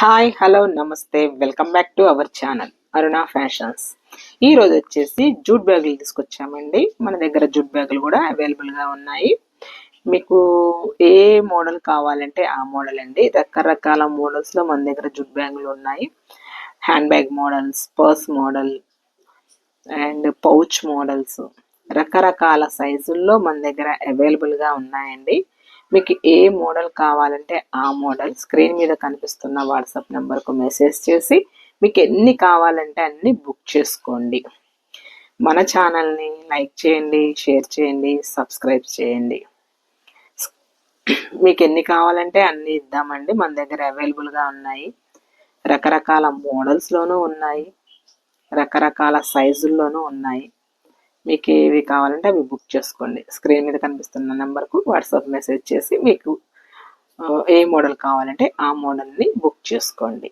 Hi hello నమస్తే welcome back to our channel Aruna fashions. ఈ రోజు వచ్చేసి జూట్ బ్యాగులు తీసుకొచ్చామండి. మన దగ్గర జూట్ బ్యాగులు కూడా అవైలబుల్గా ఉన్నాయి. మీకు ఏ మోడల్ కావాలంటే ఆ మోడల్ అండి. రకరకాల మోడల్స్లో మన దగ్గర జూట్ బ్యాగులు ఉన్నాయి. Hand bag models, purse model and pouch models, రకరకాల సైజుల్లో మన దగ్గర అవైలబుల్గా ఉన్నాయండి. మీకు ఏ మోడల్ కావాలంటే ఆ మోడల్ స్క్రీన్ మీద కనిపిస్తున్న వాట్సాప్ నెంబర్కు మెసేజ్ చేసి మీకు ఎన్ని కావాలంటే అన్ని బుక్ చేసుకోండి. మన ఛానల్ని లైక్ చేయండి, షేర్ చేయండి, సబ్స్క్రైబ్ చేయండి. మీకు ఎన్ని కావాలంటే అన్ని ఇద్దామండి. మన దగ్గర అవైలబుల్గా ఉన్నాయి. రకరకాల మోడల్స్లోనూ ఉన్నాయి, రకరకాల సైజుల్లోనూ ఉన్నాయి. మీకు ఏవి కావాలంటే అవి బుక్ చేసుకోండి. స్క్రీన్ మీద కనిపిస్తున్న నెంబర్కు వాట్సాప్ మెసేజ్ చేసి మీకు ఏ మోడల్ కావాలంటే ఆ మోడల్ని బుక్ చేసుకోండి.